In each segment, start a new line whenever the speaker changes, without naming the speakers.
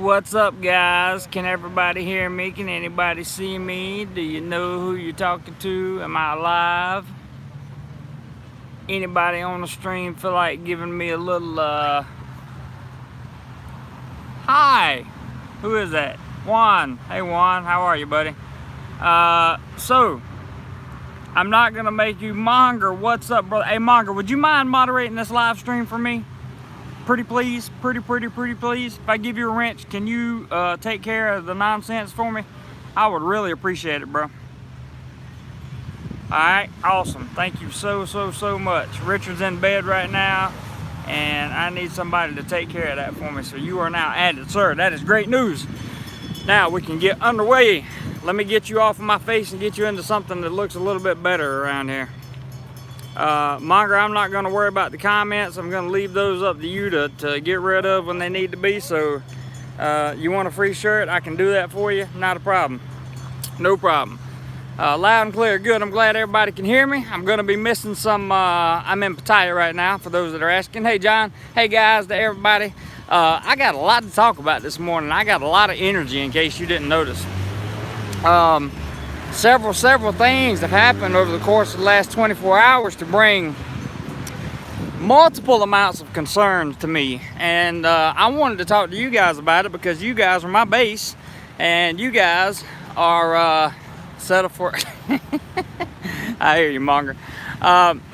What's up, guys? Can everybody hear me? Can anybody see me? Do you know who you're talking to? Am I alive? Anybody on the stream feel like giving me a little hi? Who is that? Juan. Hey Juan, how are you, buddy? So I'm not gonna make you Monger. What's up, brother? Hey Monger, would you mind moderating this live stream for me? Pretty please, pretty please. If I give you a wrench, can you take care of the nonsense for me? I would really appreciate it, bro. Alright, awesome. Thank you so much. Richard's in bed right now, and I need somebody to take care of that for me. So you are now added, sir. That is great news. Now we can get underway. Let me get you off of my face and get you into something that looks a little bit better around here. Monger, I'm not going to worry about the comments. I'm going to leave those up to you to get rid of when they need to be. So you want a free shirt, I can do that for you. Not a problem. No problem. Loud and clear. Good. I'm glad everybody can hear me. I'm going to be missing some. I'm in Pattaya right now, for those that are asking. Hey John. Hey guys, to everybody. I got a lot to talk about this morning. I got a lot of energy, in case you didn't notice. Several things have happened over the course of the last 24 hours to bring multiple amounts of concern to me, and I wanted to talk to you guys about it because you guys are my base, and you guys are set up for I hear you, Monger.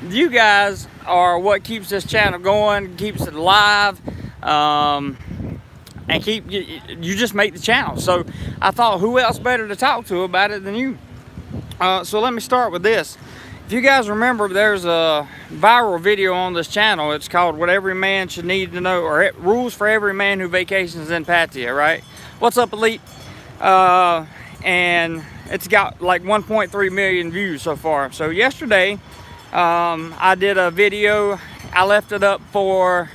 You guys are what keeps this channel going, keeps it alive, and you just make the channel. So I thought, who else better to talk to about it than you? So let me start with this. If you guys remember, there's a viral video on this channel. It's called What Every Man Should Need to Know, or Rules for Every Man Who Vacations in Pattaya, right? What's up, Elite? And it's got like 1.3 million views so far. So yesterday, I did a video. I left it up for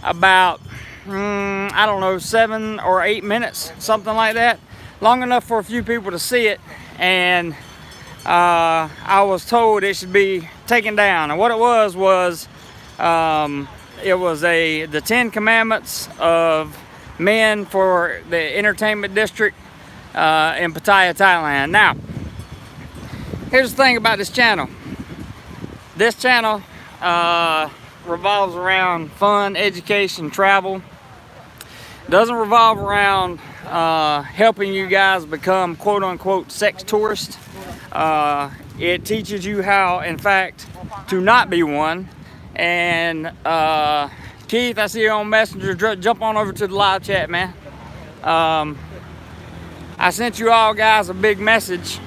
about, I don't know, 7 or 8 minutes, something like that. Long enough for a few people to see it. And I was told it should be taken down, and what it was it was the 10 commandments of men for the entertainment district in Pattaya, Thailand. Now, here's the thing about this channel. This channel revolves around fun, education, travel. It doesn't revolve around helping you guys become quote-unquote sex tourists. It teaches you how, in fact, to not be one. And Keith, I see you on Messenger. Jump on over to the live chat, man. I sent you all guys a big message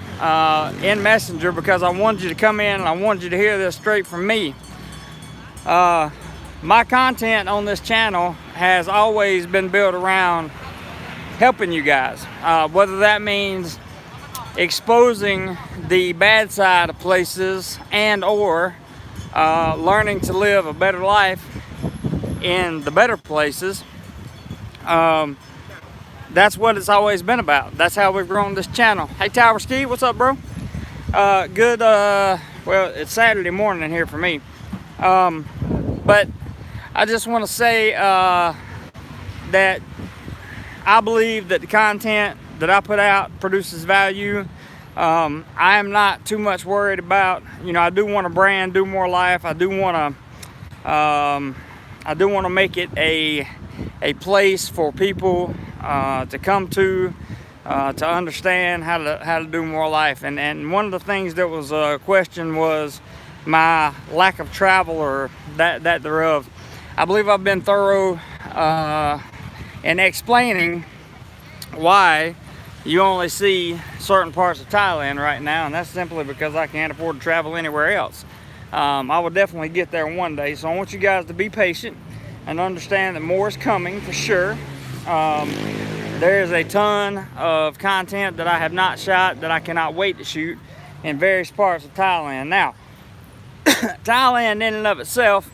in Messenger because I wanted you to come in and I wanted you to hear this straight from me. My content on this channel has always been built around helping you guys, whether that means exposing the bad side of places and or learning to live a better life in the better places. That's what it's always been about. That's how we've grown this channel. Hey Tower Ski, what's up, bro? Good, well, it's Saturday morning here for me. But I just want to say that I believe that the content that I put out produces value. I am not too much worried about, you know, I do want to brand DoMoreLife. I do want to make it a place for people to come to understand how to do more life. And one of the things that was a question was my lack of travel, or that thereof. I believe I've been thorough in explaining why you only see certain parts of Thailand right now, and that's simply because I can't afford to travel anywhere else. I will definitely get there one day, so I want you guys to be patient and understand that more is coming for sure. There is a ton of content that I have not shot that I cannot wait to shoot in various parts of Thailand. Now, Thailand in and of itself,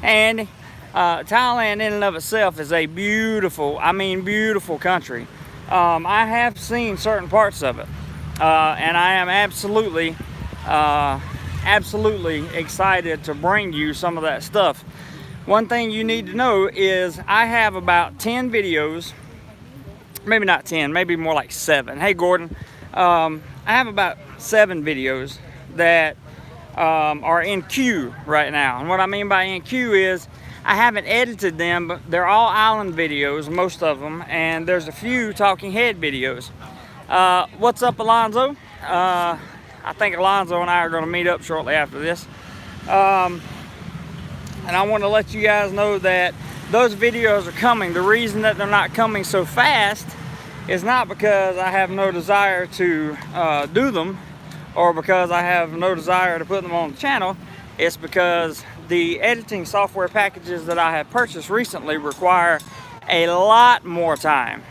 and Thailand in and of itself is a beautiful, I mean beautiful country. I have seen certain parts of it, and I am absolutely excited to bring you some of that stuff. one thing you need to know is I have about 10 videos, maybe not 10, maybe more like 7. Hey Gordon, I have about 7 videos that are in queue right now. And what I mean by in queue is I haven't edited them, but they're all island videos, most of them, and there's a few talking head videos. What's up, Alonzo? I think Alonzo and I are going to meet up shortly after this. And I want to let you guys know that those videos are coming. The reason that they're not coming so fast is not because I have no desire to do them, or because I have no desire to put them on the channel. It's because the editing software packages that I have purchased recently require a lot more time,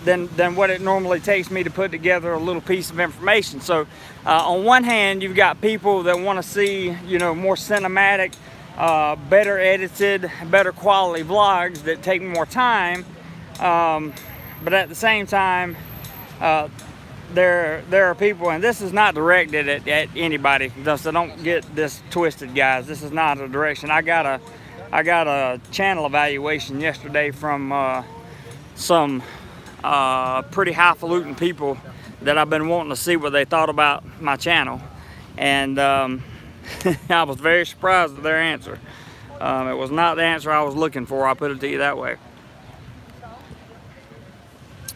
than what it normally takes me to put together a little piece of information. So on one hand, you've got people that want to see, you know, more cinematic, better edited, better quality vlogs that take more time, but at the same time, there are people, and this is not directed at anybody, so don't get this twisted, guys. This is not a direction. I got a channel evaluation yesterday from some pretty highfalutin people that I've been wanting to see what they thought about my channel, and I was very surprised at their answer. It was not the answer I was looking for, I'll put it to you that way.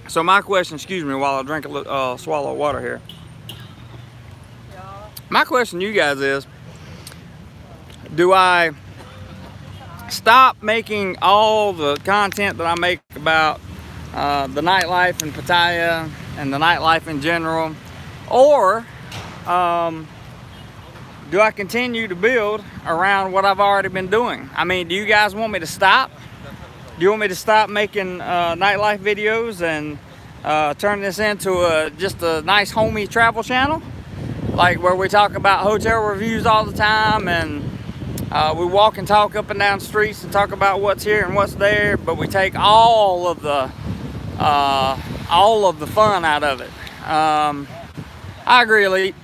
So my question, excuse me while I drink a little, swallow of water here. My question to you guys is, do I stop making all the content that I make about the nightlife in Pattaya and the nightlife in general, or do I continue to build around what I've already been doing? I mean, do you guys want me to stop? Do you want me to stop making nightlife videos and turn this into just a nice homey travel channel, like where we talk about hotel reviews all the time, and we walk and talk up and down streets and talk about what's here and what's there, but we take all of the fun out of it? I agree, Elite.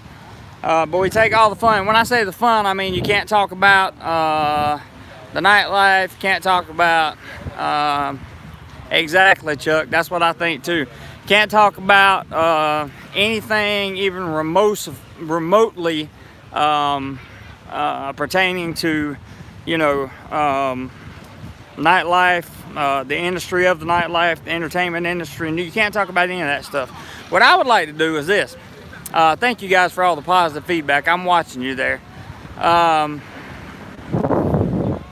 But we take all the fun. When I say the fun, I mean you can't talk about the nightlife, can't talk about exactly, Chuck, that's what I think too. Can't talk about anything even remotely pertaining to, you know, nightlife, the industry of the nightlife, the entertainment industry, and you can't talk about any of that stuff. What I would like to do is this. Thank you guys for all the positive feedback. I'm watching you there.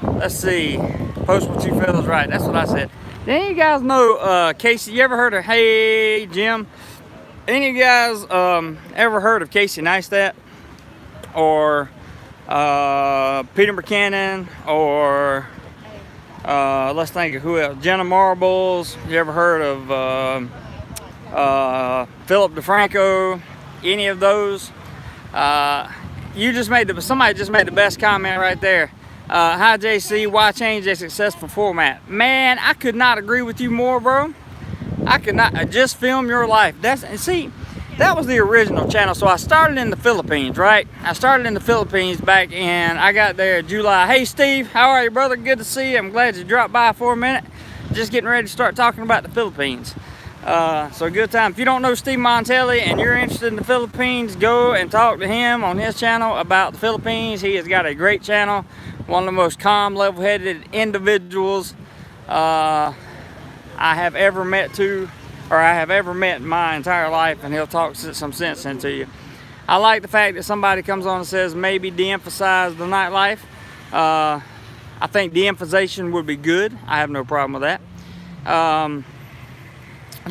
Let's see. Post what you feel is right. That's what I said. Did any of you guys know Casey? You ever heard of Hey Jim? Any of you guys ever heard of Casey Neistat? Or Peter McKinnon? Or let's think of who else? Jenna Marbles. You ever heard of Philip DeFranco? Any of those? Somebody just made the best comment right there. Hi JC, why change a successful format? Man, I could not agree with you more, bro. I could not. Just film your life. That was the original channel. So I started in the Philippines, right? I started in the Philippines back in, I got there in July. Hey Steve, how are you, brother? Good to see you. I'm glad you dropped by for a minute. Just getting ready to start talking about the Philippines. So a good time. If you don't know Steve Montelli and you're interested in the Philippines, go and talk to him on his channel about the Philippines. He has got a great channel. One of the most calm, level-headed individuals I have ever met in my entire life, and he'll talk some sense into you. I like the fact that somebody comes on and says maybe de-emphasize the nightlife. I think de-emphasization would be good. I have no problem with that.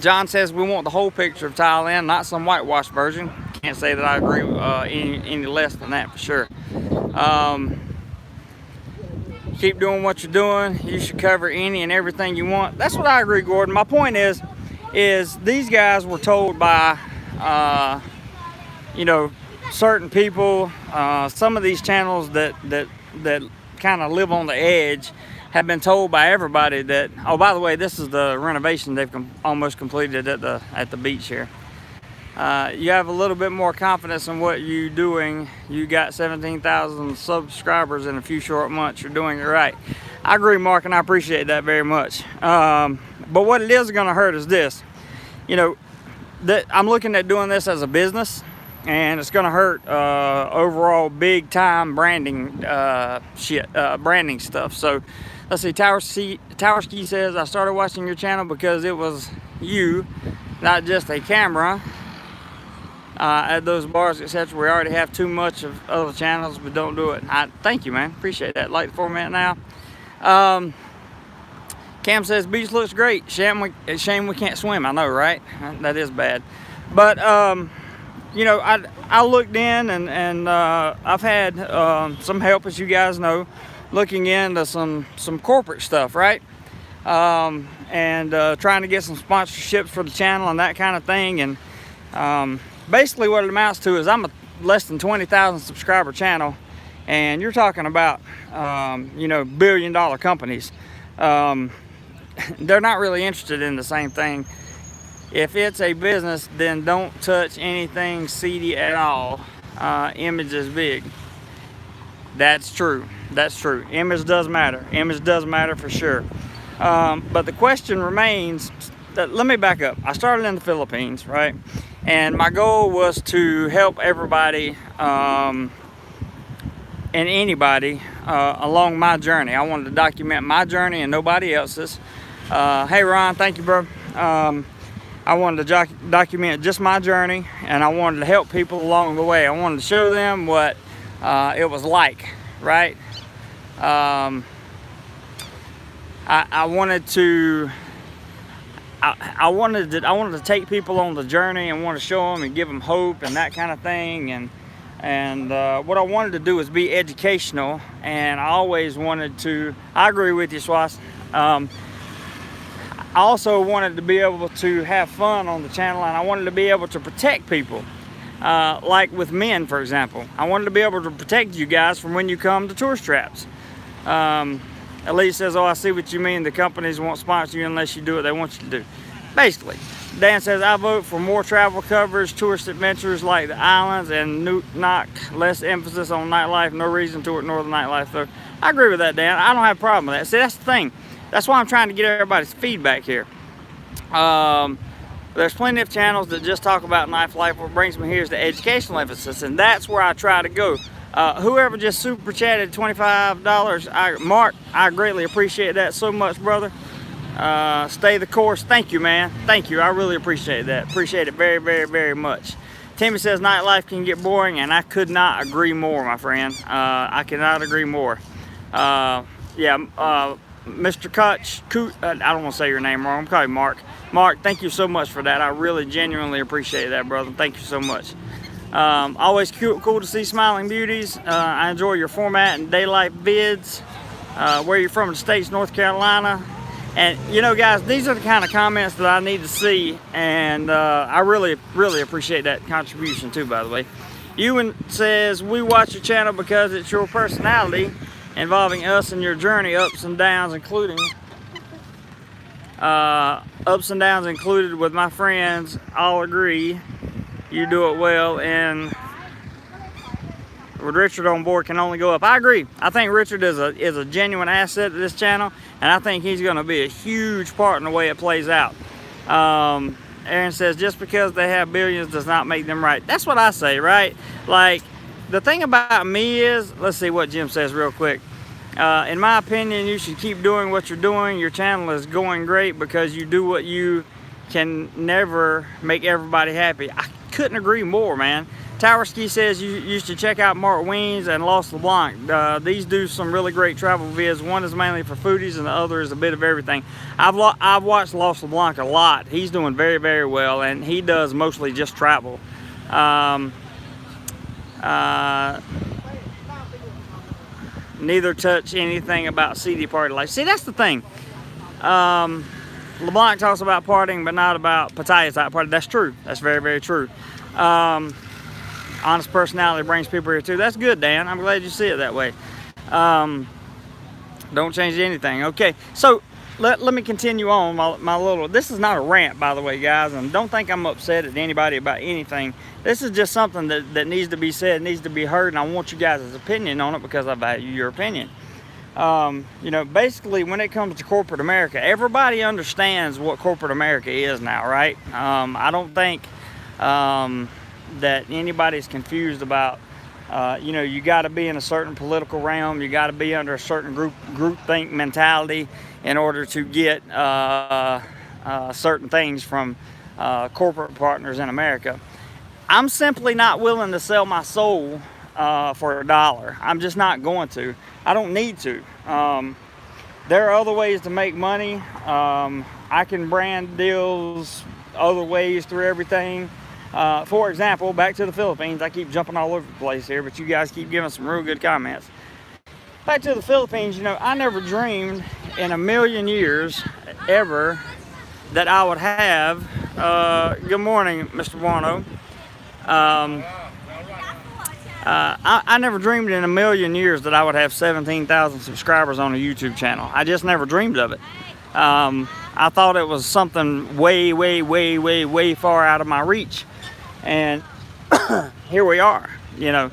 John says we want the whole picture of Thailand, not some whitewash version. Can't say that I agree any less than that for sure. Keep doing what you're doing. You should cover any and everything you want. That's what I agree, Gordon. My point is these guys were told by, you know, certain people, some of these channels that kind of live on the edge have been told by everybody that, oh, by the way, this is the renovation they've almost completed at the beach here. you have a little bit more confidence in what you're doing. You got 17,000 subscribers in a few short months. You're doing it right. I agree, Mark, and I appreciate that very much. But what it is going to hurt is this. You know, that I'm looking at doing this as a business, and it's going to hurt overall big time branding branding stuff. So let's see, Tower Ski says, I started watching your channel because it was you, not just a camera. At those bars, etc. We already have too much of other channels, but don't do it. Thank you, man. Appreciate that. Like the format now. Cam says beach looks great. Shame we can't swim. I know, right? That is bad. But you know, I looked in and I've had some help, as you guys know, looking into some corporate stuff, right? And trying to get some sponsorships for the channel and that kind of thing. And basically what it amounts to is I'm a less than 20,000 subscriber channel, and you're talking about you know, billion-dollar companies. They're not really interested in the same thing. If it's a business, then don't touch anything seedy at all. Image is big. That's true. That's true. Image does matter. Image does matter for sure. But the question remains, let me back up. I started in the Philippines, right? And my goal was to help everybody and anybody along my journey. I wanted to document my journey and nobody else's. Hey Ron, thank you, bro. I wanted to document just my journey, and I wanted to help people along the way. I wanted to show them what it was like, right? I wanted to take people on the journey and want to show them and give them hope and that kind of thing. And what I wanted to do was be educational, and I always wanted to. I agree with you, Swas. I also wanted to be able to have fun on the channel, and I wanted to be able to protect people. Like with men, for example. I wanted to be able to protect you guys from when you come to tourist traps. Elise says, oh, I see what you mean. The companies won't sponsor you unless you do what they want you to do. Basically. Dan says, I vote for more travel coverage, tourist adventures like the islands, and knock less emphasis on nightlife. No reason to ignore the nightlife, though. I agree with that, Dan. I don't have a problem with that. See, that's the thing. That's why I'm trying to get everybody's feedback here. There's plenty of channels that just talk about nightlife. What brings me here is the educational emphasis, and that's where I try to go. Whoever just super chatted $25, Mark, I greatly appreciate that so much, brother. Stay the course. Thank you, man. Thank you. I really appreciate that. Appreciate it very, very, very much. Timmy says nightlife can get boring, and I could not agree more, my friend. I cannot agree more. Mr. Koch, I don't want to say your name wrong. I'm calling you Mark. Mark, thank you so much for that. I really genuinely appreciate that, brother. Thank you so much. Always cool to see smiling beauties. I enjoy your format and daylight vids. Where you're from in the States, North Carolina. And you know, guys, these are the kind of comments that I need to see, and I really, really appreciate that contribution too, by the way. Ewan says, we watch your channel because it's your personality involving us and your journey, ups and downs included with my friends. All agree you do it well, and with Richard on board can only go up. I agree. I think Richard is a genuine asset to this channel, and I think he's going to be a huge part in the way it plays out. Aaron says, just because they have billions does not make them right. That's what I say, right? Like, the thing about me is, let's see what Jim says real quick. In my opinion, you should keep doing what you're doing. Your channel is going great because you do what you can never make everybody happy. I couldn't agree more, man. Tower Ski says you should check out Mark Weens and Los LeBlanc. These do some really great travel vids. One is mainly for foodies and the other is a bit of everything. I've watched Los LeBlanc a lot. He's doing very, very well, and he does mostly just travel. Neither touch anything about seedy party life. See, that's the thing. LeBlanc talks about partying, but not about Pattaya type party. That's true. That's very, very true. Honest personality brings people here too. That's good, Dan. I'm glad you see it that way. Don't change anything. Okay, so let me continue on my little, this is not a rant, by the way, guys, and don't think I'm upset at anybody about anything. This is just something that needs to be said, needs to be heard, and I want you guys' opinion on it because I value your opinion. You know, basically, when it comes to corporate America, everybody understands what corporate America is now, right? I don't think that anybody's confused about, you know, you got to be in a certain political realm, you got to be under a certain groupthink mentality in order to get certain things from corporate partners in America. I'm simply not willing to sell my soul for $1. I'm just not going to. I don't need to. There are other ways to make money. I can brand deals other ways through everything. For example, back to the Philippines. I keep jumping all over the place here, but you guys keep giving some real good comments. Back to the Philippines, you know, I never dreamed in a million years ever that I would have, good morning, Mr. Wano. I never dreamed in a million years that I would have 17,000 subscribers on a YouTube channel. I just never dreamed of it. I thought it was something way, way, way, way, way far out of my reach. And here we are, you know.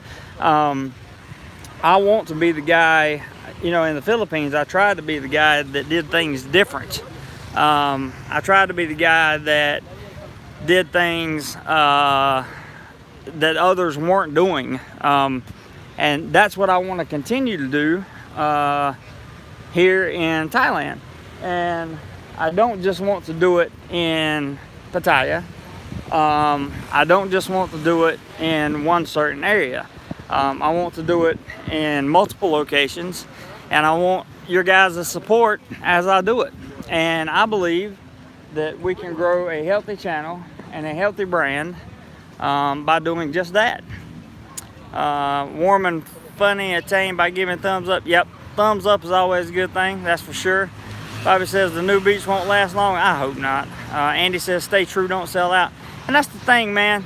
I want to be the guy, you know, in the Philippines, I tried to be the guy that did things different. I tried to be the guy that did things that others weren't doing. And that's what I want to continue to do here in Thailand. And I don't just want to do it in Pattaya. I don't just want to do it in one certain area. I want to do it in multiple locations, and I want your guys' support as I do it. And I believe that we can grow a healthy channel and a healthy brand by doing just that. Warm and funny attained by giving thumbs up. Yep, thumbs up is always a good thing, that's for sure. Bobby says the new beach won't last long. I hope not. Andy says stay true, don't sell out. And that's the thing, man.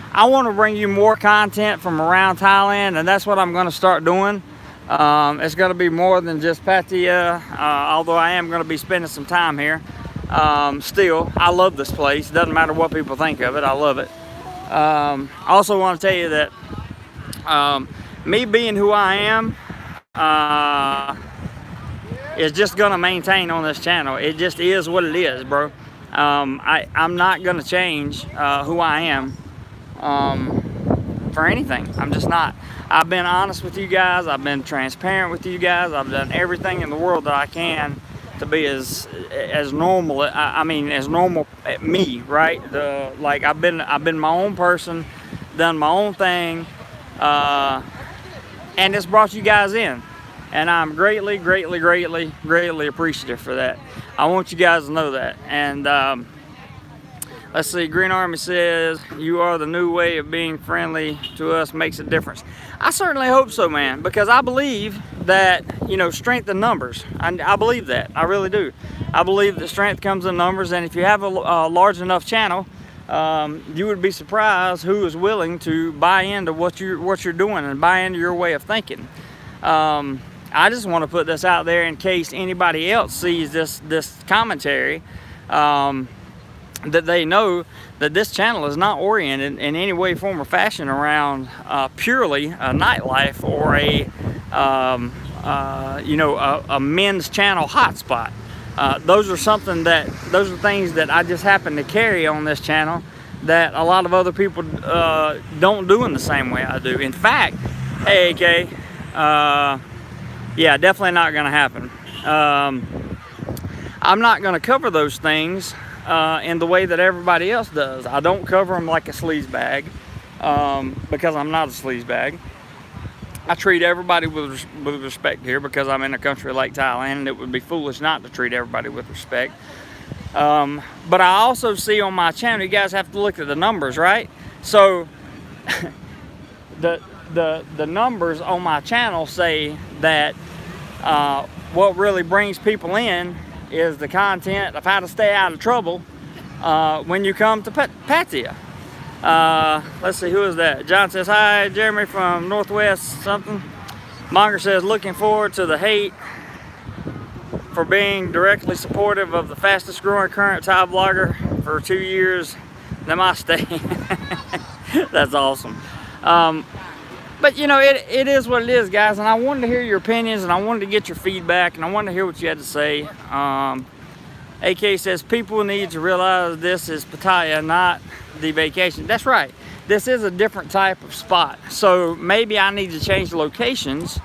I want to bring you more content from around Thailand, and that's what I'm going to start doing. It's going to be more than just Pattaya, although I am going to be spending some time here. Still, I love this place. Doesn't matter what people think of it, I love it. I also want to tell you that me being who I am is just going to maintain on this channel. It just is what it is, bro. I'm not going to change who I am for anything. I'm just not. I've been honest with you guys. I've been transparent with you guys. I've done everything in the world that I can to be as normal. I mean, as normal me, right? Like I've been my own person, done my own thing, and it's brought you guys in, and I'm greatly, greatly, greatly, greatly appreciative for that. I want you guys to know that. And let's see, Green Army says, you are the new way of being friendly to us, makes a difference. I certainly hope so, man, because I believe that, you know, strength in numbers. I believe that. I really do. I believe that strength comes in numbers, and if you have a large enough channel, you would be surprised who is willing to buy into what you're doing and buy into your way of thinking. I just want to put this out there in case anybody else sees this commentary, that they know that this channel is not oriented in any way, form, or fashion around purely a nightlife or a men's channel hotspot. Those are things that I just happen to carry on this channel that a lot of other people don't do in the same way I do. In fact, hey AK, yeah, definitely not going to happen. I'm not going to cover those things in the way that everybody else does. I don't cover them like a sleazebag because I'm not a sleazebag. I treat everybody with respect here because I'm in a country like Thailand, and it would be foolish not to treat everybody with respect. But I also see on my channel, you guys have to look at the numbers, right? So the numbers on my channel say that what really brings people in is the content of how to stay out of trouble when you come to Pattaya. Let's see, who is that? John says, hi, Jeremy from Northwest something. Monger says, looking forward to the hate for being directly supportive of the fastest growing current Thai vlogger for 2 years. Namaste. That's awesome. But you know, it is what it is, guys, and I wanted to hear your opinions, and I wanted to get your feedback, and I wanted to hear what you had to say. AK says people need to realize this is Pattaya, not the vacation. That's right. This is a different type of spot, so maybe I need to change the locations.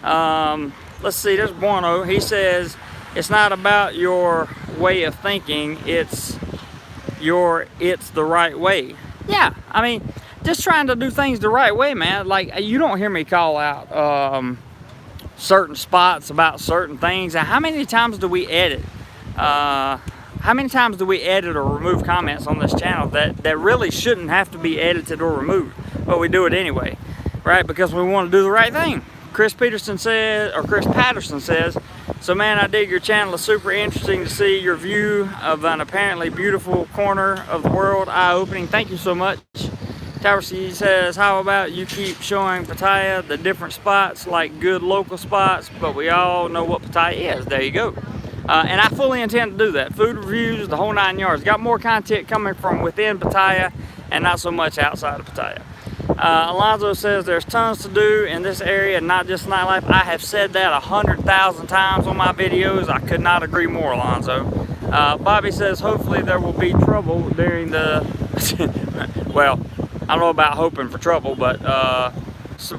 Let's see, there's Buono. He says it's not about your way of thinking, it's the right way. Yeah, I mean, just trying to do things the right way, man. Like, you don't hear me call out certain spots about certain things. And how many times do we edit? How many times do we edit or remove comments on this channel that really shouldn't have to be edited or removed, but we do it anyway, right? Because we want to do the right thing. Chris Patterson says, so man, I dig your channel. It's super interesting to see your view of an apparently beautiful corner of the world. Eye-opening. Thank you so much. Tower C says, how about you keep showing Pattaya, the different spots, like good local spots, but we all know what Pattaya is. There you go. And I fully intend to do that. Food reviews, the whole 9 yards. Got more content coming from within Pattaya and not so much outside of Pattaya. Alonzo says there's tons to do in this area, not just nightlife. I have said that 100,000 times on my videos. I could not agree more, Alonzo. Bobby says hopefully there will be trouble during the well, I don't know about hoping for trouble, but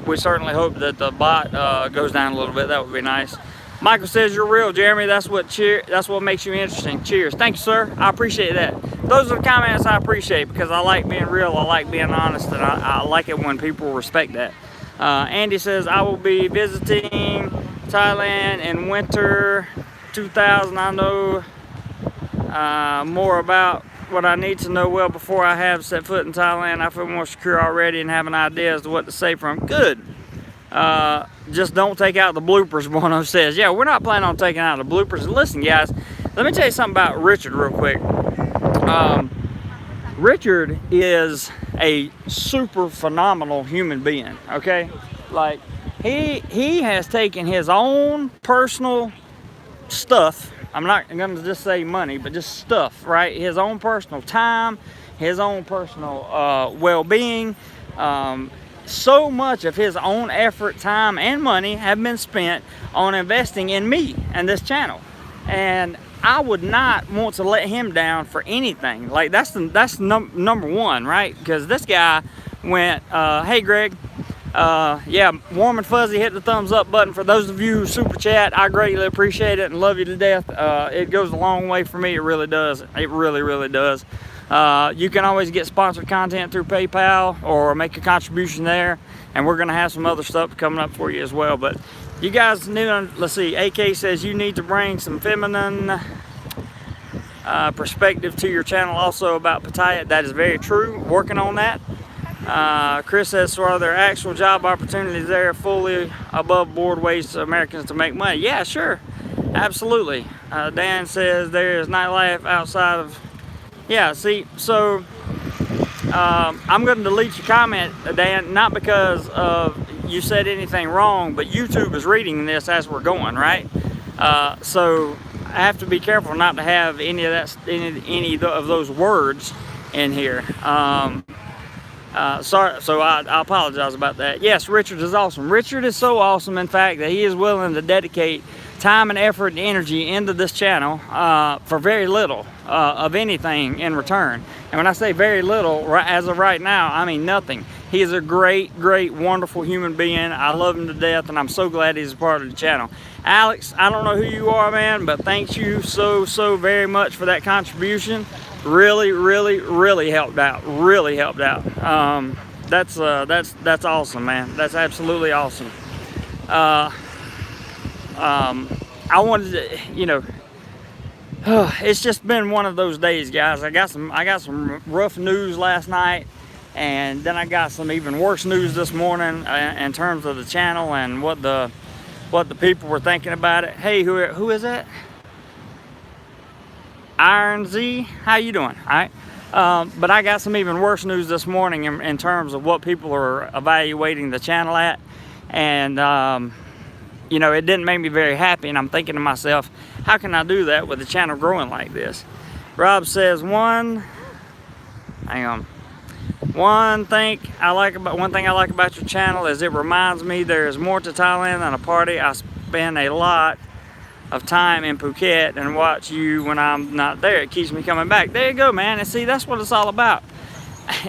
we certainly hope that the bot goes down a little bit. That would be nice. Michael says you're real, Jeremy. That's what makes you interesting. Cheers. Thank you, sir. I appreciate that. Those are the comments I appreciate, because I like being real, I like being honest, and I like it when people respect that. Andy says I will be visiting Thailand in winter 2000. I know more about what I need to know well before I have set foot in Thailand. I feel more secure already and have an idea as to what to say from. Good. Just don't take out the bloopers, Bono says. Yeah, we're not planning on taking out the bloopers. Listen, guys, let me tell you something about Richard real quick. Richard is a super phenomenal human being, okay? Like, he has taken his own personal stuff. I'm not going to just say money, but just stuff, right? His own personal time, his own personal well-being. So much of his own effort, time, and money have been spent on investing in me and this channel. And I would not want to let him down for anything. Like, that's number one, right? Because this guy went, hey, Greg, yeah, warm and fuzzy, hit the thumbs up button. For those of you who super chat, I greatly appreciate it and love you to death. It goes a long way for me. It really does. It really, really does. You can always get sponsored content through PayPal or make a contribution there, and we're gonna have some other stuff coming up for you as well. But you guys need to, let's see, AK says you need to bring some feminine perspective to your channel also about Pattaya. That is very true. Working on that. Chris says, so are there actual job opportunities there, fully above board ways to Americans to make money? Yeah, sure, absolutely. Dan says there is nightlife outside of. Yeah, see, so I'm going to delete your comment, Dan, not because of you said anything wrong, but YouTube is reading this as we're going, right? So I have to be careful not to have any of that, any of those words in here. Sorry, so I apologize about that. Yes, Richard is awesome. Richard is so awesome, in fact, that he is willing to dedicate time and effort and energy into this channel for very little of anything in return. And when I say very little, as of right now, I mean nothing. He is a great, great, wonderful human being. I love him to death, and I'm so glad he's a part of the channel. Alex, I don't know who you are, man, but thank you so very much for that contribution. Really, really, really helped out. Really helped out. That's awesome, man. That's absolutely awesome. I wanted to, you know, it's just been one of those days, guys. I got some rough news last night, and then I got some even worse news this morning in terms of the channel and what the people were thinking about it. Hey, who is that? Iron Z, how you doing? All right. But I got some even worse news this morning in terms of what people are evaluating the channel at, and you know, it didn't make me very happy, and I'm thinking to myself, how can I do that with the channel growing like this? Rob says, one thing I like about your channel is it reminds me there is more to Thailand than a party. I spend a lot of time in Phuket and watch you when I'm not there. It keeps me coming back. There you go, man. And see, that's what it's all about.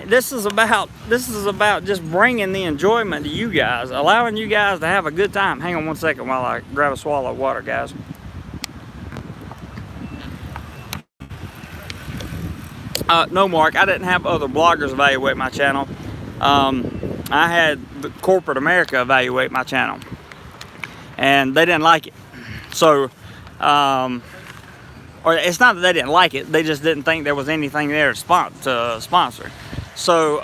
This is about just bringing the enjoyment to you guys, allowing you guys to have a good time. Hang on one second while I grab a swallow of water, guys. No, Mark, I didn't have other bloggers evaluate my channel. I had the corporate America evaluate my channel, and they didn't like it. So, or it's not that they didn't like it, they just didn't think there was anything there to sponsor. So,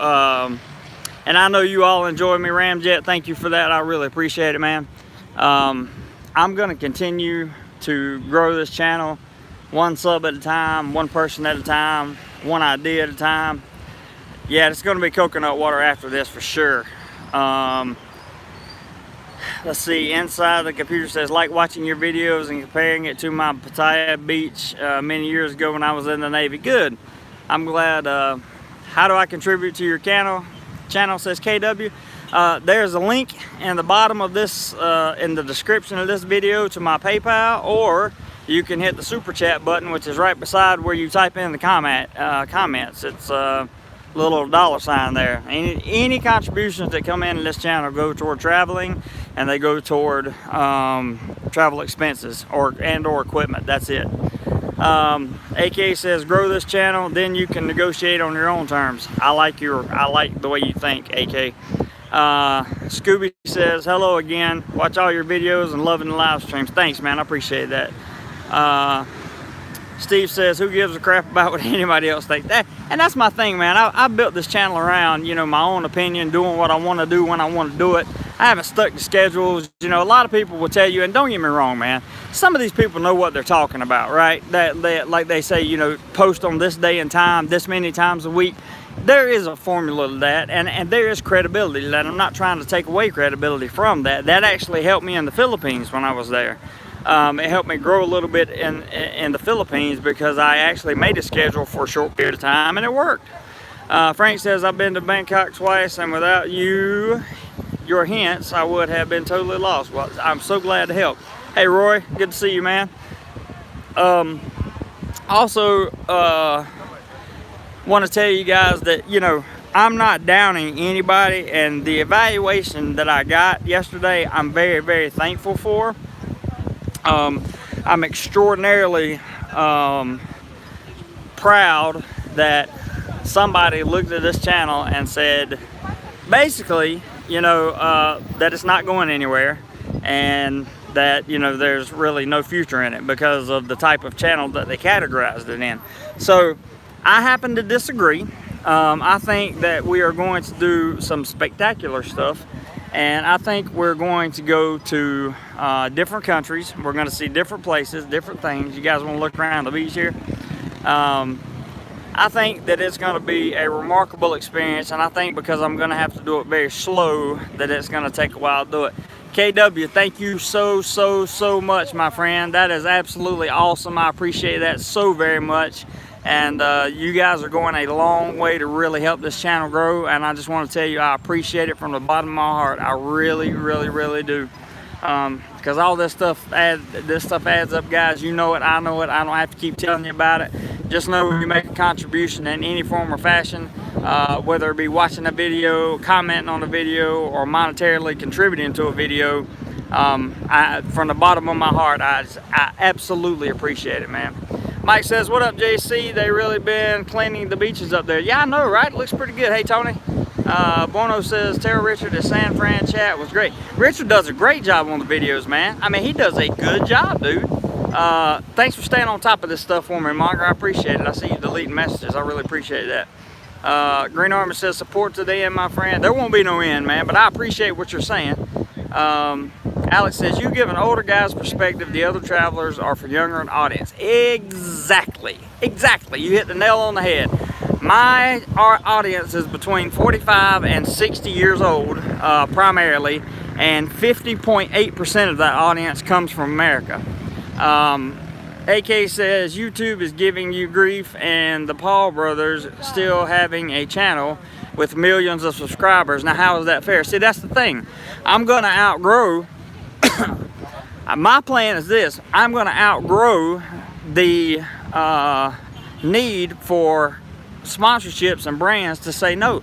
and I know you all enjoy me, Ramjet. Thank you for that. I really appreciate it, man. I'm going to continue to grow this channel one sub at a time, one person at a time, one idea at a time. Yeah, it's going to be coconut water after this for sure. Let's see, inside the computer says, like watching your videos and comparing it to my Pattaya beach many years ago when I was in the Navy. Good. I'm glad. How do I contribute to your channel? Channel says KW. There's a link in the bottom of this, in the description of this video, to my PayPal, or you can hit the super chat button, which is right beside where you type in the comments. It's a little $sign there. Any contributions that come in this channel go toward traveling, and they go toward travel expenses or equipment. That's it. AK says, grow this channel, then you can negotiate on your own terms. I like the way you think, AK. Scooby says, hello again, watch all your videos and loving the live streams. Thanks, man, I appreciate that. Steve says, who gives a crap about what anybody else thinks? And that's my thing, man. I built this channel around, you know, my own opinion, doing what I want to do when I want to do it. I haven't stuck to schedules. You know, a lot of people will tell you, and don't get me wrong, man, some of these people know what they're talking about, right? Like they say, you know, post on this day and time, this many times a week. There is a formula to that, and there is credibility to that. I'm not trying to take away credibility from that. That actually helped me in the Philippines when I was there. It helped me grow a little bit in the Philippines because I actually made a schedule for a short period of time, and it worked. Frank says, I've been to Bangkok twice, and without your hints, I would have been totally lost. Well, I'm so glad to help. Hey, Roy, good to see you, man. Also, want to tell you guys that, you know, I'm not downing anybody, and the evaluation that I got yesterday, I'm very, very thankful for. I'm extraordinarily proud that somebody looked at this channel and said, basically, you know, that it's not going anywhere, and that, you know, there's really no future in it because of the type of channel that they categorized it in. So I happen to disagree. I think that we are going to do some spectacular stuff, and I think we're going to go to different countries. We're going to see different places, different things. You guys want to look around the beach here? I think that it's going to be a remarkable experience, and I think because I'm going to have to do it very slow, that it's going to take a while to do it. KW, thank you so much, my friend. That is absolutely awesome. I appreciate that so very much. And you guys are going a long way to really help this channel grow, and I just want to tell you I appreciate it from the bottom of my heart. I really do, because all this stuff adds up, guys. You know it, I know it. I don't have to keep telling you about it. Just know when you make a contribution in any form or fashion, whether it be watching a video, commenting on a video, or monetarily contributing to a video, from the bottom of my heart, I absolutely appreciate it, man. Mike says, what up, JC? They really been cleaning the beaches up there. Yeah, I know, right? It looks pretty good. Hey, Tony. Bono says, tell Richard the San Fran chat was great. Richard does a great job on the videos, man. I mean, he does a good job, dude. Thanks for staying on top of this stuff for me, Margaret. I appreciate it. I see you deleting messages. I really appreciate that. Green Army says, support to the end, my friend. There won't be no end, man, but I appreciate what you're saying. Alex says, you give an older guy's perspective, the other travelers are for younger an audience. Exactly. You hit the nail on the head. Our audience is between 45 and 60 years old, primarily, and 50.8% of that audience comes from America. AK says YouTube is giving you grief, and the Paul brothers still having a channel with millions of subscribers. Now, how is that fair? See, that's the thing. I'm gonna outgrow. My plan is this: I'm gonna outgrow the need for sponsorships and brands to say no.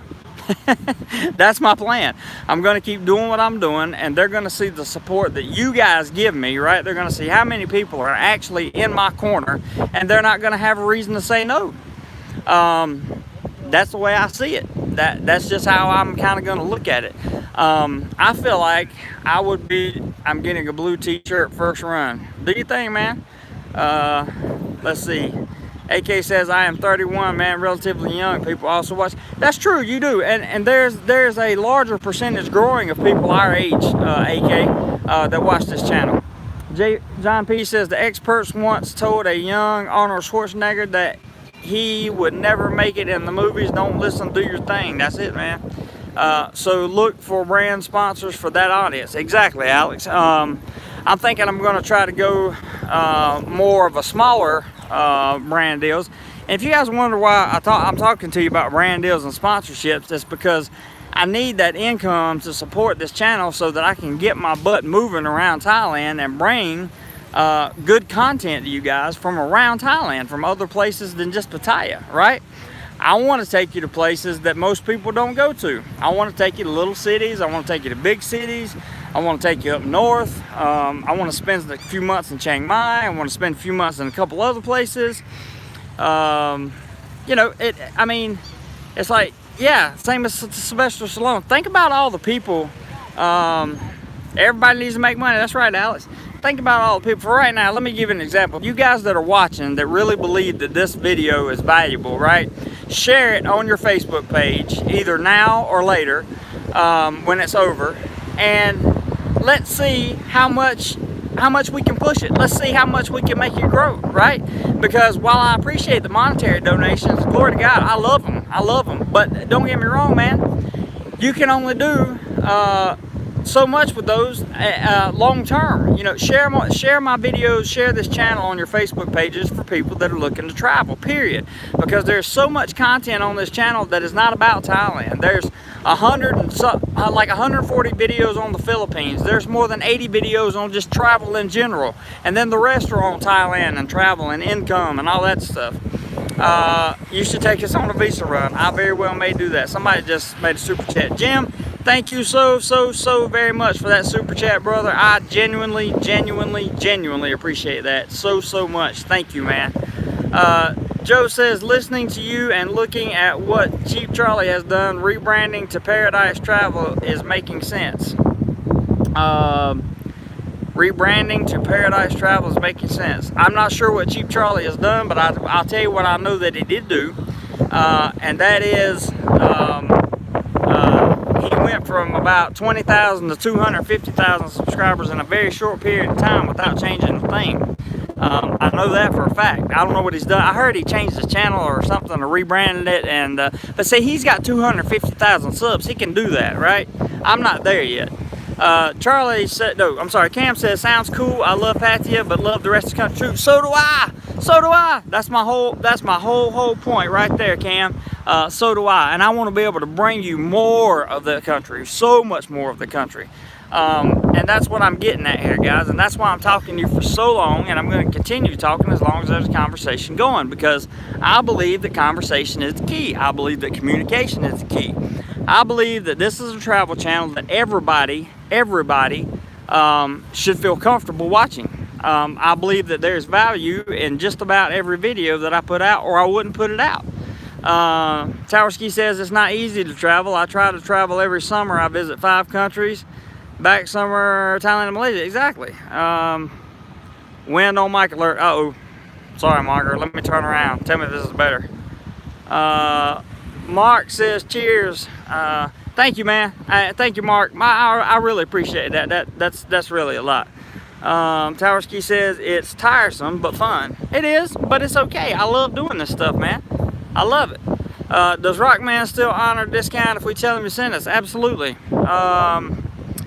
That's my plan. I'm going to keep doing what I'm doing, and they're going to see the support that you guys give me, right? They're going to see how many people are actually in my corner, and they're not going to have a reason to say no. That's the way I see it. That's just how I'm kind of going to look at it. I feel like I'm getting a blue t-shirt first run. Do you think, man? Let's see. AK says, I am 31, man, relatively young. People also watch. That's true, you do. And there's a larger percentage growing of people our age, AK, that watch this channel. John P says, the experts once told a young Arnold Schwarzenegger that he would never make it in the movies. Don't listen, do your thing. That's it, man. So look for brand sponsors for that audience. Exactly, Alex. I'm thinking I'm going to try to go more of a smaller brand deals. And if you guys wonder why I'm talking to you about brand deals and sponsorships, it's because I need that income to support this channel so that I can get my butt moving around Thailand and bring good content to you guys from around Thailand, from other places than just Pattaya, right? I want to take you to places that most people don't go to. I want to take you to little cities. I want to take you to big cities. I want to take you up north. I want to spend a few months in Chiang Mai. I want to spend a few months in a couple other places. You know, I mean, it's like, yeah, same as Sylvester Stallone. Think about all the people. Everybody needs to make money. That's right, Alex. Think about all the people. For right now, let me give you an example. You guys that are watching that really believe that this video is valuable, right? Share it on your Facebook page, either now or later, when it's over, and let's see how much we can push it. Let's see how much we can make it grow, right? Because while I appreciate the monetary donations, glory to God, I love them. But don't get me wrong, man. You can only do so much with those long term. You know, share my videos, share this channel on your Facebook pages for people that are looking to travel, period. Because there's so much content on this channel that is not about Thailand. There's 140 videos on the Philippines. There's more than 80 videos on just travel in general. And then the rest are on Thailand and travel and income and all that stuff. You should take us on a visa run. I very well may do that. Somebody just made a super chat. Jim, thank you so very much for that super chat, brother. I genuinely appreciate that so much. Thank you, man. Joe says, listening to you and looking at what Cheap Charlie has done, rebranding to Paradise Travel is making sense. Rebranding to Paradise Travel is making sense. I'm not sure what Cheap Charlie has done, but I'll tell you what I know that he did do. And that is, he went from about 20,000 to 250,000 subscribers in a very short period of time without changing a thing. I know that for a fact. I don't know what he's done. I heard he changed his channel or something or rebranded it. And but see, he's got 250,000 subs. He can do that, right? I'm not there yet. Charlie said, no, I'm sorry. Cam says, sounds cool. I love Pattaya, but love the rest of the country too. So do I. So do I. That's my whole point right there, Cam. So do I. And I want to be able to bring you more of the country, so much more of the country. And that's what I'm getting at here, guys. And that's why I'm talking to you for so long, and I'm going to continue talking as long as there's a conversation going, because I believe that conversation is the key. I believe that communication is the key. I believe that this is a travel channel that everybody should feel comfortable watching. I believe that there's value in just about every video that I put out, or I wouldn't put it out. Towerski says, it's not easy to travel. I try to travel every summer. I visit 5 countries. Back summer, Thailand and Malaysia. Exactly. Wind on mic alert. Uh-oh. Sorry, Margaret. Let me turn around. Tell me if this is better. Mark says, cheers. Thank you, man. Thank you, Mark. I really appreciate that. That's really a lot. Towerski says, it's tiresome but fun. It is, but it's okay. I love doing this stuff, man. I love it. Does Rockman still honor discount if we tell him to send us? Absolutely.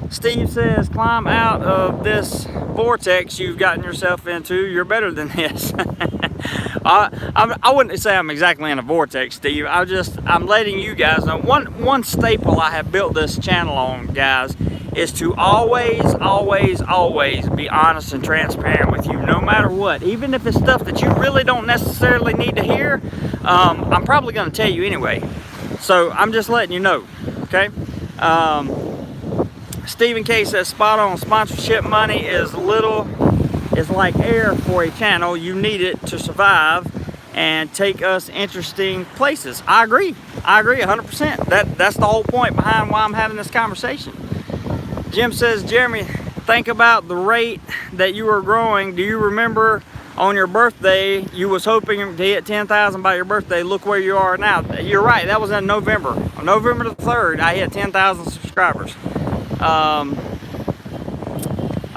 Steve says, climb out of this vortex you've gotten yourself into. You're better than this. I wouldn't say I'm exactly in a vortex, Steve. I'm letting you guys know. One staple I have built this channel on, guys, is to always be honest and transparent with you, no matter what. Even if it's stuff that you really don't necessarily need to hear, I'm probably going to tell you anyway. So I'm just letting you know, okay? Stephen K says, spot on. Sponsorship money is like air for a channel. You need it to survive and take us interesting places. I agree 100%. That's the whole point behind why I'm having this conversation. Jim says, Jeremy, think about the rate that you are growing. Do you remember on your birthday you was hoping to hit 10,000 by your birthday? Look where you are now. You're right, that was in November. On November the 3rd, I hit 10,000 subscribers. A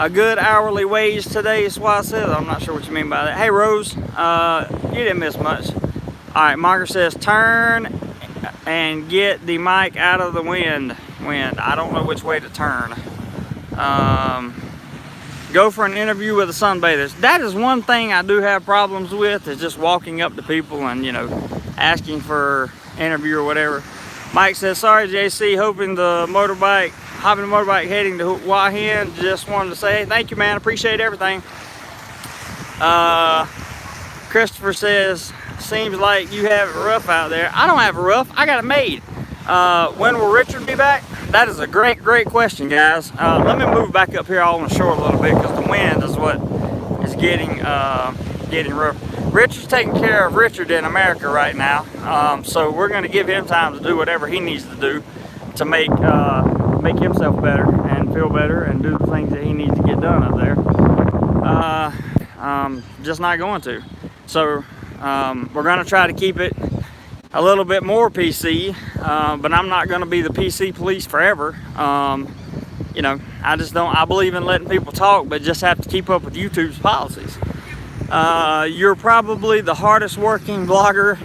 good hourly wage today is what I said. I'm not sure what you mean by that. Hey Rose, you didn't miss much. Alright, Margaret says, turn and get the mic out of the wind. I don't know which way to turn. Go for an interview with the sunbathers. That is one thing I do have problems with, is just walking up to people and, you know, asking for an interview or whatever. Mike says, sorry JC, hopping the motorbike heading to Wahin. Just wanted to say, hey, thank you man, appreciate everything. Christopher says, seems like you have it rough out there. I don't have it rough, I got it made. When will Richard be back? That is a great question, guys. Let me move back up here on the shore a little bit, because the wind is what is getting rough. Richard's taking care of Richard in America right now, so we're going to give him time to do whatever he needs to do to make himself better and feel better and do the things that he needs to get done up there. Just not going to. So we're going to try to keep it a little bit more PC, but I'm not going to be the PC police forever. You know, I believe in letting people talk, but just have to keep up with YouTube's policies. You're probably the hardest working vlogger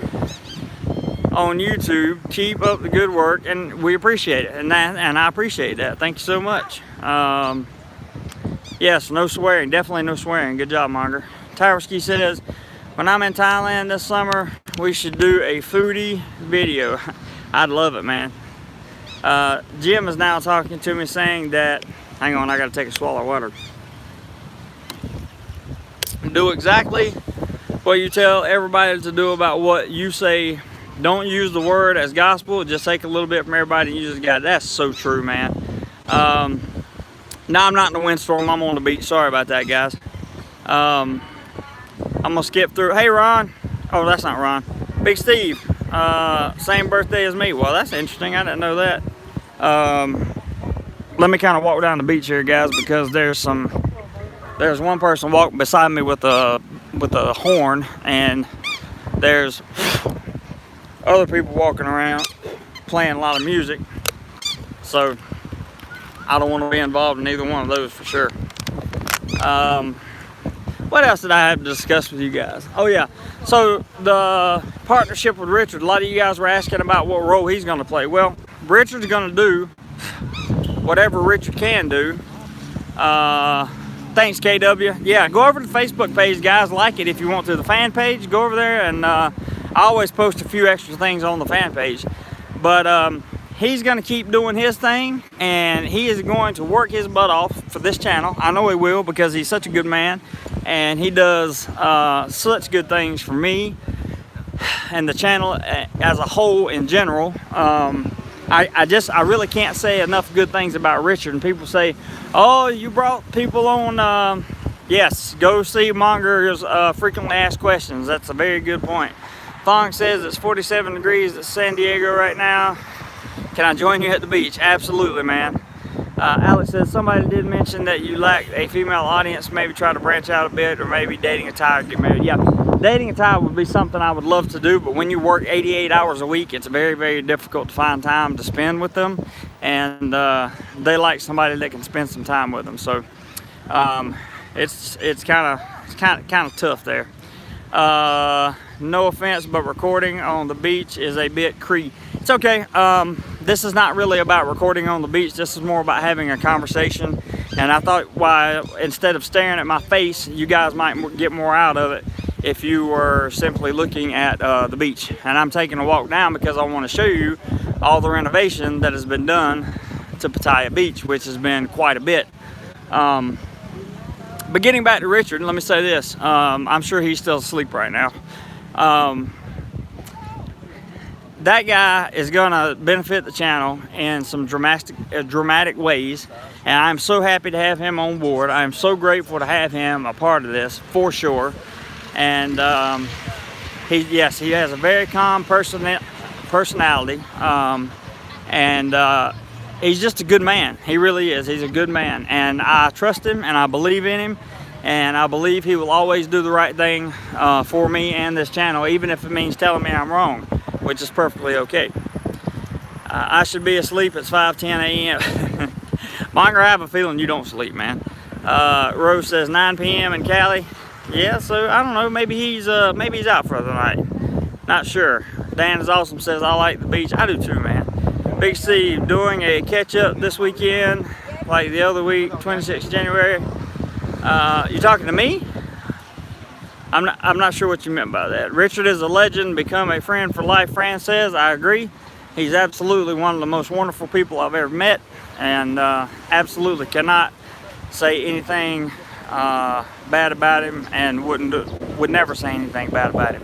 on YouTube. Keep up the good work, and we appreciate it, and I appreciate that. Thank you so much. Yes, no swearing, definitely no swearing. Good job, Margaret. Towerski says, when I'm in Thailand this summer, we should do a foodie video. I'd love it, man. Jim is now talking to me saying that, hang on, I gotta take a swallow of water. Do exactly what you tell everybody to do about what you say. Don't use the word as gospel, just take a little bit from everybody and you just got it. That's so true, man. Now I'm not in the windstorm, I'm on the beach. Sorry about that, guys. I'm gonna skip through. Hey Ron. Oh, that's not Ron. Big Steve. Same birthday as me. Well, that's interesting. I didn't know that. Let me kind of walk down the beach here, guys, because there's one person walking beside me with a horn, and there's other people walking around playing a lot of music. So I don't want to be involved in either one of those for sure. What else did I have to discuss with you guys? Oh yeah, so the partnership with Richard. A lot of you guys were asking about what role he's going to play. Well, Richard's going to do whatever Richard can do. Thanks, KW. Yeah, go over to the Facebook page, guys. Like it if you want to. The fan page, go over there, and I always post a few extra things on the fan page. But he's going to keep doing his thing, and he is going to work his butt off for this channel. I know he will, because he's such a good man, and he does such good things for me and the channel as a whole in general. I really can't say enough good things about Richard. And people say, oh, you brought people on. Yes, go see Monger's frequently asked questions. That's a very good point. Thong says it's 47 degrees at San Diego right now. Can I join you at the beach? Absolutely, man. Alex says somebody did mention that you lack a female audience. Maybe try to branch out a bit, or maybe dating a Thai or get married. Yeah, dating a Thai would be something I would love to do, but when you work 88 hours a week, it's very, very difficult to find time to spend with them, and they like somebody that can spend some time with them. So it's kind of tough there. No offense, but recording on the beach is a bit creepy. It's okay. this is not really about recording on the beach. This is more about having a conversation. And I thought, why, instead of staring at my face, you guys might get more out of it if you were simply looking at the beach. And I'm taking a walk down because I want to show you all the renovation that has been done to Pattaya Beach, which has been quite a bit. But getting back to Richard, let me say this. I'm sure he's still asleep right now. That guy is gonna benefit the channel in some dramatic ways, and I'm so happy to have him on board. I'm so grateful to have him a part of this, for sure. And he has a very calm personality, and he's just a good man. He really is. He's a good man, and I trust him, and I believe in him, and I believe he will always do the right thing for me and this channel, even if it means telling me I'm wrong, which is perfectly okay. I should be asleep. It's 5:10 a.m. Monger, I have a feeling you don't sleep, man. Rose says 9 p.m. in Cali. Yeah, so I don't know. Maybe he's out for the night. Not sure. Dan is awesome. Says I like the beach. I do too, man. Big Steve doing a catch up this weekend, like the other week, 26th January. You talking to me? I'm not sure what you meant by that. Richard is a legend, become a friend for life, Fran says. I agree. He's absolutely one of the most wonderful people I've ever met, and absolutely cannot say anything bad about him, and would never say anything bad about him.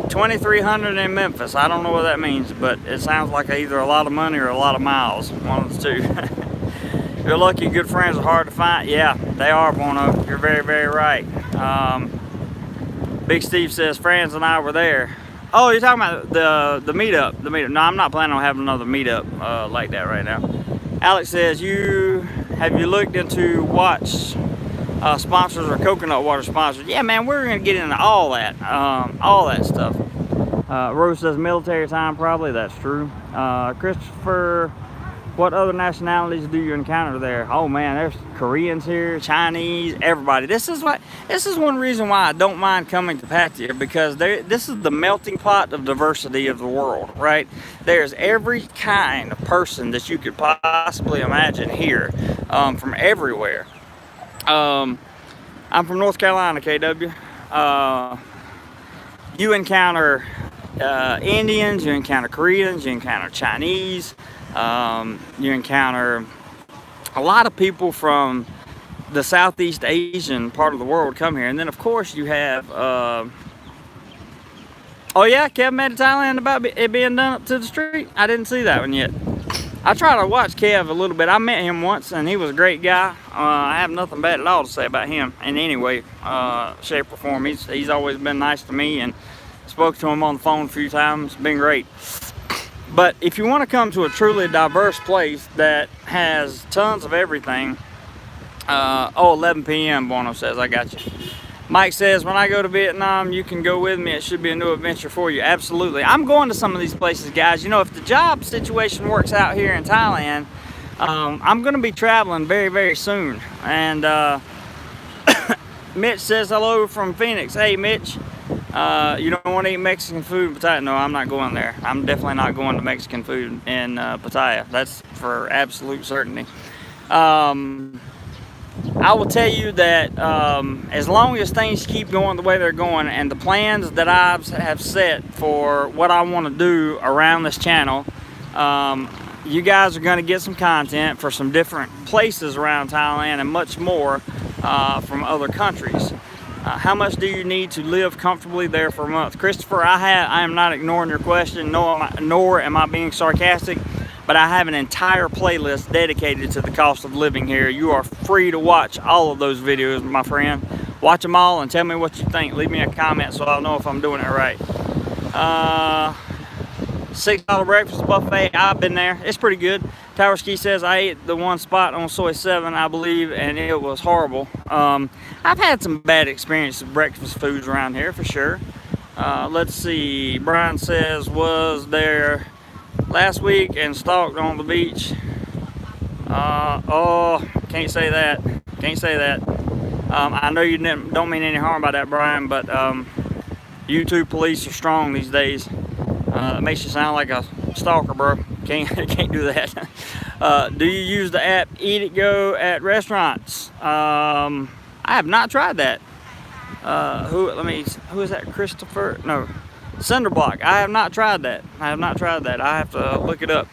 2,300 in Memphis. I don't know what that means, but it sounds like either a lot of money or a lot of miles. One of the two. You're lucky good friends are hard to find. Yeah, they are, Bono. You're very, very right. Big Steve says, Franz and I were there. Oh, you're talking about the meetup. The meetup. No, I'm not planning on having another meetup like that right now. Alex says, have you looked into watch sponsors or coconut water sponsors? Yeah, man, we're gonna get into all that stuff. Rose says military time, probably. That's true. Christopher, what other nationalities do you encounter there? Oh man, there's Koreans here, Chinese, everybody. This is one reason why I don't mind coming to Pattaya, because this is the melting pot of diversity of the world, right? There's every kind of person that you could possibly imagine here, from everywhere. I'm from North Carolina, KW. You encounter Indians, you encounter Koreans, you encounter Chinese, you encounter a lot of people from the Southeast Asian part of the world come here. And then of course you have, oh yeah, Kev made a Thailand about it being done up to the street. I didn't see that one yet. I try to watch Kev a little bit. I met him once and he was a great guy. I have nothing bad at all to say about him in any way, shape or form. He's always been nice to me, and spoke to him on the phone a few times. Been great. But if you want to come to a truly diverse place that has tons of everything, 11 p.m. Bono says, I got you. Mike says, when I go to Vietnam, you can go with me. It should be a new adventure for you. Absolutely. I'm going to some of these places, guys. You know, if the job situation works out here in Thailand, I'm going to be traveling very, very soon. And Mitch says hello from Phoenix. Hey, Mitch. You don't want to eat Mexican food in Pattaya? No, I'm not going there. I'm definitely not going to Mexican food in Pattaya. That's for absolute certainty. I will tell you that as long as things keep going the way they're going, and the plans that I have set for what I want to do around this channel, you guys are going to get some content for some different places around Thailand and much more from other countries. How much do you need to live comfortably there for a month? Christopher, I am not ignoring your question, nor am I being sarcastic, but I have an entire playlist dedicated to the cost of living here. You are free to watch all of those videos, my friend. Watch them all and tell me what you think. Leave me a comment so I'll know if I'm doing it right. $6 breakfast buffet, I've been there. It's pretty good. Tower Ski says, I ate the one spot on Soy 7, I believe, and it was horrible. I've had some bad experiences with breakfast foods around here, for sure. Let's see. Brian says, was there last week and stalked on the beach. Oh, can't say that. Can't say that. I know you don't mean any harm by that, Brian, but YouTube police are strong these days. It makes you sound like a stalker, bro. Can't do that. Do you use the app Eat It Go at restaurants? I have not tried that. Who is that? Christopher? No, Cinderblock. I have not tried that. I have to look it up.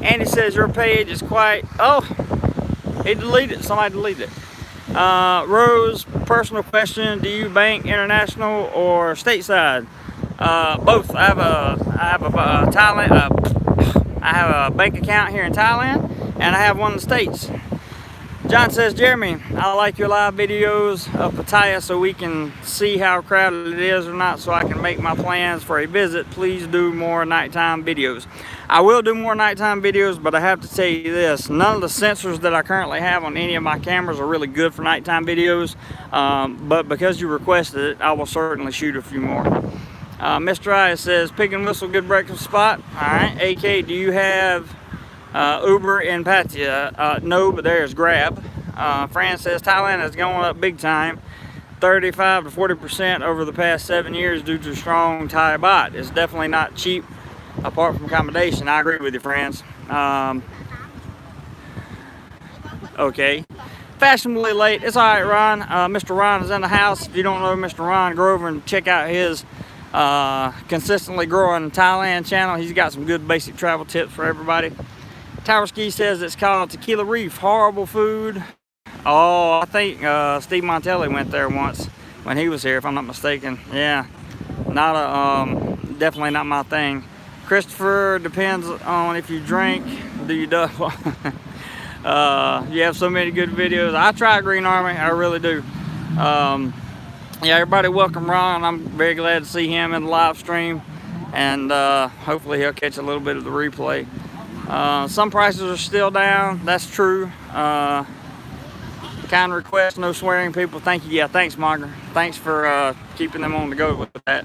Andy says your page is quite. Oh, he deleted it. Somebody deleted it. Rose, personal question: do you bank international or stateside? Both. I have a bank account here in Thailand, and I have one in the States. John says, Jeremy, I like your live videos of Pattaya so we can see how crowded it is or not, so I can make my plans for a visit. Please do more nighttime videos. I will do more nighttime videos, but I have to tell you this, none of the sensors that I currently have on any of my cameras are really good for nighttime videos, but because you requested it, I will certainly shoot a few more. Mr. I says, Pig and Whistle, good breakfast spot. All right, AK, do you have Uber in Pattaya? No, but there's Grab. Fran says Thailand is going up big time, 35 to 40% over the past 7 years due to strong Thai baht. It's definitely not cheap apart from accommodation. I agree with you, friends. Okay. Fashionably late. It's all right, Ron. Mr. Ron is in the house. If you don't know Mr. Ron, go over and check out his consistently growing Thailand channel. He's got some good basic travel tips for everybody. Tower Ski says it's called Tequila Reef. Horrible food. Oh, I think Steve Montelli went there once when he was here, if I'm not mistaken. Yeah, definitely not my thing. Christopher, depends on if you drink. Do you double? You have so many good videos. I try Green Army, I really do. Yeah, everybody welcome Ron. I'm very glad to see him in the live stream, and hopefully he'll catch a little bit of the replay. Some prices are still down, that's true. Kind request, no swearing, people. Thank you. Yeah, thanks, Margaret. Thanks for keeping them on the go with that.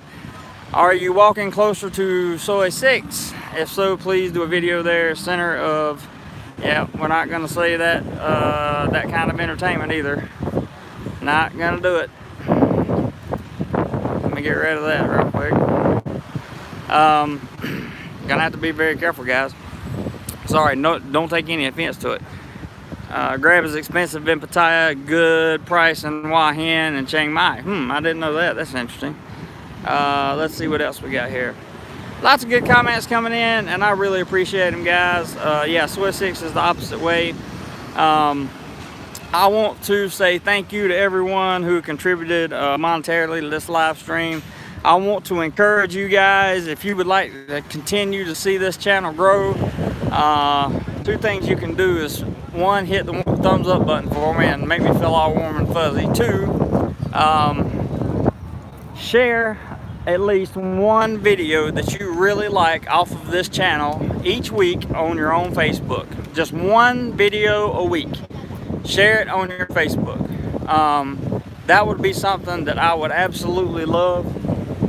Are you walking closer to Soy 6? If so, please do a video there. Center of, yeah, we're not gonna say that that kind of entertainment either. Not gonna do it. Let me get rid of that real quick. Gonna have to be very careful, guys. Sorry, no, don't take any offense to it. Grab is expensive in Pattaya, good price in Hua Hin and Chiang Mai. I didn't know that. That's interesting. Let's see what else we got here. Lots of good comments coming in, and I really appreciate them, guys. Yeah, Swiss 6 is the opposite way. I want to say thank you to everyone who contributed monetarily to this live stream. I want to encourage you guys, if you would like to continue to see this channel grow, two things you can do is, one, hit the thumbs up button for me and make me feel all warm and fuzzy. Two, share at least one video that you really like off of this channel each week on your own Facebook. Just one video a week. Share it on your Facebook. That would be something that I would absolutely love,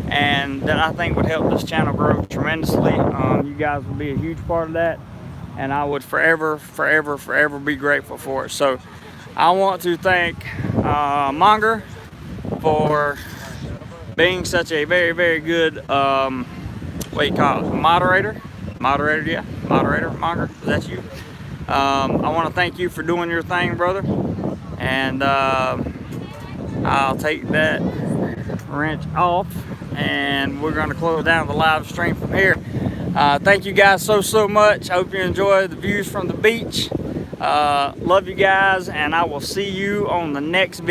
and that I think would help this channel grow tremendously. You guys would be a huge part of that, and I would forever be grateful for it. So I want to thank Monger for being such a very good what do you call it, moderator, yeah, moderator. Monger, that's you. I want to thank you for doing your thing, brother, and I'll take that wrench off, and we're going to close down the live stream from here. Thank you guys so much. I hope you enjoy the views from the beach. Love you guys, and I will see you on the next video.